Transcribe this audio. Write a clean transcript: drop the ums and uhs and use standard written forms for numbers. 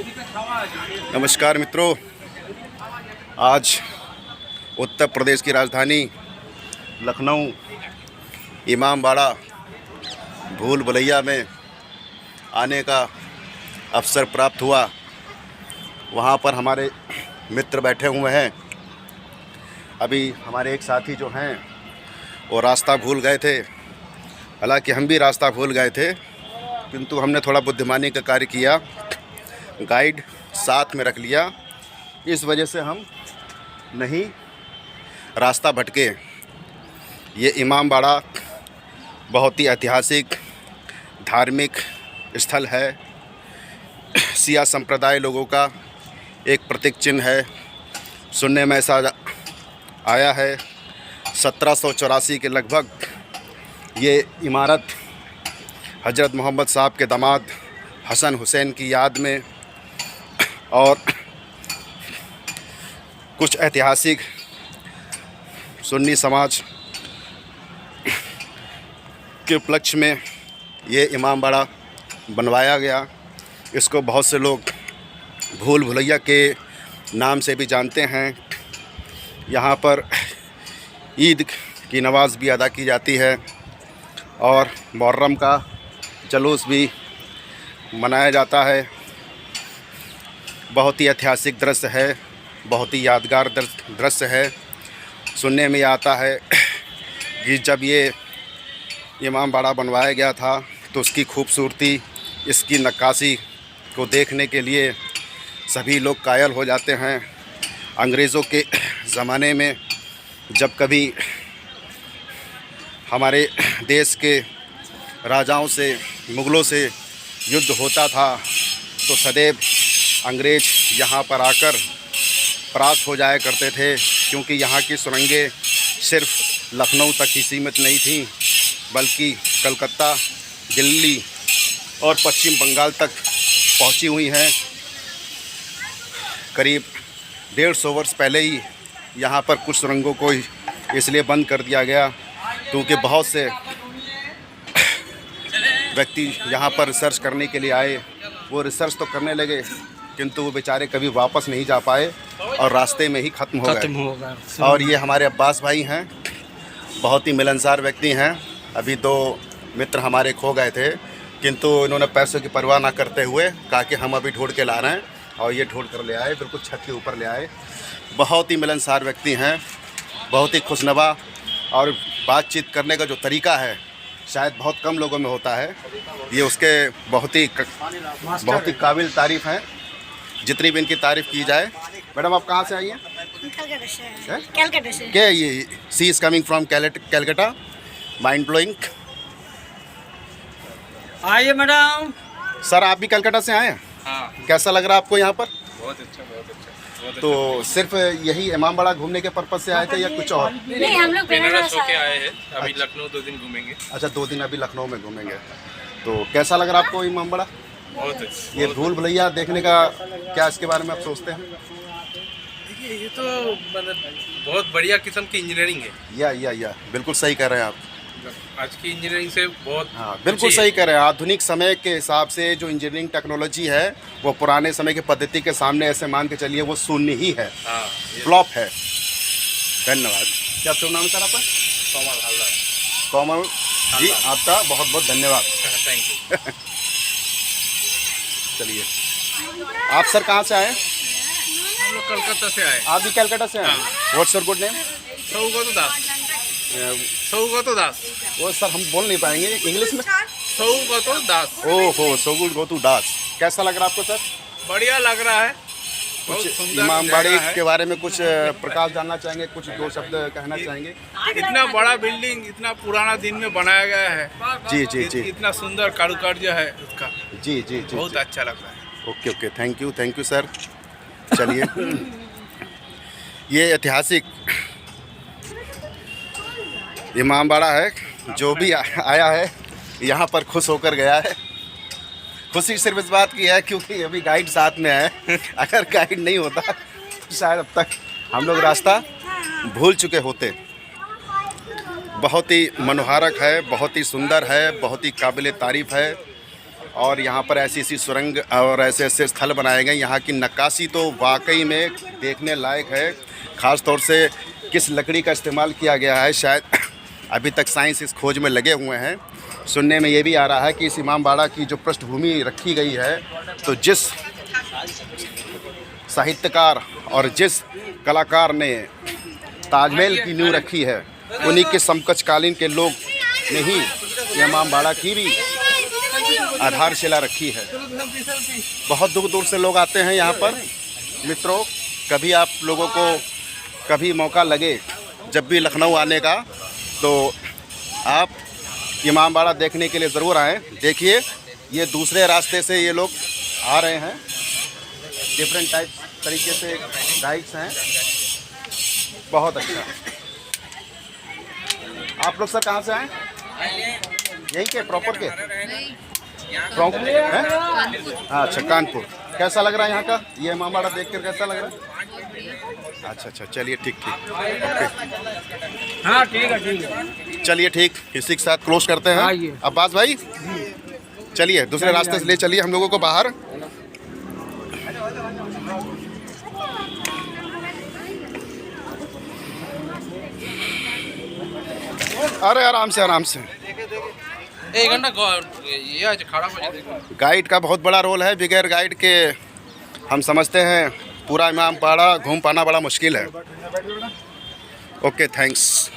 नमस्कार मित्रों, आज उत्तर प्रदेश की राजधानी लखनऊ इमामबाड़ा भूल भुलैया में आने का अवसर प्राप्त हुआ। वहाँ पर हमारे मित्र बैठे हुए हैं। अभी हमारे एक साथी जो हैं वो रास्ता भूल गए थे। हालांकि हम भी रास्ता भूल गए थे, किंतु हमने थोड़ा बुद्धिमानी का कार्य किया, गाइड साथ में रख लिया। इस वजह से हम नहीं रास्ता भटके। ये इमामबाड़ा बहुत ही ऐतिहासिक धार्मिक स्थल है। सिया संप्रदाय लोगों का एक प्रतीक चिन्ह है। सुनने में ऐसा आया है 1784 के लगभग ये इमारत हज़रत मोहम्मद साहब के दामाद हसन हुसैन की याद में और कुछ ऐतिहासिक सुन्नी समाज के उपलक्ष्य में ये इमामबाड़ा बनवाया गया। इसको बहुत से लोग भूल भुलैया के नाम से भी जानते हैं। यहाँ पर ईद की नमाज़ भी अदा की जाती है और मुहर्रम का जुलूस भी मनाया जाता है। बहुत ही ऐतिहासिक दृश्य है, बहुत ही यादगार दृश्य है। सुनने में आता है कि जब ये इमामबाड़ा बनवाया गया था तो उसकी खूबसूरती, इसकी नक्काशी को देखने के लिए सभी लोग कायल हो जाते हैं। अंग्रेज़ों के ज़माने में जब कभी हमारे देश के राजाओं से, मुग़लों से युद्ध होता था तो सदैव अंग्रेज़ यहाँ पर आकर परास्त हो जाया करते थे, क्योंकि यहाँ की सुरंगें सिर्फ लखनऊ तक ही सीमित नहीं थीं, बल्कि कलकत्ता, दिल्ली और पश्चिम बंगाल तक पहुँची हुई हैं। करीब 150 वर्ष पहले ही यहाँ पर कुछ सुरंगों को इसलिए बंद कर दिया गया क्योंकि बहुत से व्यक्ति यहाँ पर रिसर्च करने के लिए आए। वो रिसर्च तो करने लगे, किंतु वो बेचारे कभी वापस नहीं जा पाए और रास्ते में ही ख़त्म हो गए। और ये हमारे अब्बास भाई हैं, बहुत ही मिलनसार व्यक्ति हैं। अभी 2 मित्र हमारे खो गए थे, किंतु इन्होंने पैसों की परवाह ना करते हुए कहा कि हम अभी ढूंढ के ला रहे हैं, और ये ढूंढ कर ले आए, बिल्कुल छत के ऊपर ले आए। बहुत ही मिलनसार व्यक्ति हैं, बहुत ही खुशनवा, और बातचीत करने का जो तरीका है शायद बहुत कम लोगों में होता है। ये उसके बहुत ही काबिल तारीफ़ हैं। जितनी भी इनकी तारीफ़ की जाए। मैडम, आप कहाँ से आई हैं? कैलकाटा से। क्या ये she is coming from Calcutta, mind blowing. आइए मैडम। सर, आप भी कलकत्ता से आए हैं? हाँ। कैसा लग रहा है आपको यहाँ पर? बहुत अच्छा, बहुत अच्छा। तो सिर्फ यही इमामबाड़ा घूमने के पर्पज से आए थे या कुछ और? नहीं, हम लोग बनारस होके आए हैं। अभी लखनऊ 2 दिन घूमेंगे। अच्छा, 2 दिन अभी लखनऊ में घूमेंगे। तो कैसा लग रहा है आपको इमामबाड़ा? बहुत अच्छा। ये भूल भुलैया देखने का क्या इसके बारे में आप सोचते हैं? देखिए, ये तो मतलब बहुत बढ़िया किस्म की इंजीनियरिंग है। या बिल्कुल सही कह रहे हैं आप। आज की इंजीनियरिंग से बहुत बिल्कुल सही कह रहे हैं। आधुनिक समय के हिसाब से जो इंजीनियरिंग टेक्नोलॉजी है वो पुराने समय की पद्धति के सामने ऐसे मान के चलिए वो शून्य ही है, फ्लॉप है। धन्यवाद। क्या शुभ नाम है सर आपका? कोमल हल्दार। कोमल जी, आपका बहुत बहुत धन्यवाद। Thank you. चलिए, आप सर कहाँ से आए? हम लोग कलकत्ता से आए। आप भी कलकत्ता से आए? What's your good name? Saugata Das. Saugata Das. वो सर हम बोल नहीं पाएंगे इंग्लिश में। सौगत दास। ओहो, सौगुल गोतू दास। कैसा लग रहा है आपको सर? बढ़िया लग रहा है। बहुत कुछ सुंदर इमामबाड़ी जगह है। के बारे में कुछ प्रकाश जानना चाहेंगे? कुछ 2 शब्द कहना चाहेंगे? इतना बड़ा बिल्डिंग इतना पुराना दिन में बनाया गया है। जी। इतना सुंदर कारुकार्य है उसका। जी। बहुत अच्छा लग रहा है। Okay, thank you sir. चलिए, ये ऐतिहासिक इमामबाड़ा है। जो भी आया है यहाँ पर खुश होकर गया है। खुशी सिर्फ इस बात की है क्योंकि अभी गाइड साथ में है। अगर गाइड नहीं होता तो शायद अब तक हम लोग रास्ता भूल चुके होते। बहुत ही मनोहारक है, बहुत ही सुंदर है, बहुत ही काबिल तारीफ़ है। और यहाँ पर ऐसी ऐसी सुरंग और ऐसे ऐसे स्थल बनाए गए। यहाँ की नक्काशी तो वाकई में देखने लायक है। ख़ास तौर से किस लकड़ी का इस्तेमाल किया गया है, शायद अभी तक साइंस इस खोज में लगे हुए हैं। सुनने में ये भी आ रहा है कि इस इमामबाड़ा की जो पृष्ठभूमि रखी गई है, तो जिस साहित्यकार और जिस कलाकार ने ताजमहल की नींव रखी है, उन्हीं के समकक्षकालीन के लोग ने ही इमामबाड़ा की भी आधारशिला रखी है। बहुत दूर दूर से लोग आते हैं यहाँ पर। मित्रों, कभी आप लोगों को कभी मौका लगे जब भी लखनऊ आने का, तो आप इमामबाड़ा देखने के लिए ज़रूर आएँ। देखिए, ये दूसरे रास्ते से ये लोग आ रहे हैं, डिफरेंट टाइप तरीके से गाइड्स हैं। बहुत अच्छा। आप लोग सर कहाँ से आए? यहीं के प्रॉपर के? प्रॉपर हैं? अच्छा, कानपुर। कैसा लग रहा है यहाँ का ये इमामबाड़ा देख कर? कैसा लग रहा है? अच्छा अच्छा, चलिए ठीक ठीक, ओके। हाँ ठीक है, ठीक है। चलिए ठीक, इसी के साथ क्लोज करते हैं। अब्बास भाई, चलिए दूसरे रास्ते से ले चलिए हम लोगों को बाहर। अरे आराम से आराम से। एक घंटा ये आज खड़ा हो जाए। गाइड का बहुत बड़ा रोल है। बगैर गाइड के हम समझते हैं पूरा इमामबाड़ा घूम पाना बड़ा मुश्किल है। Okay, thanks.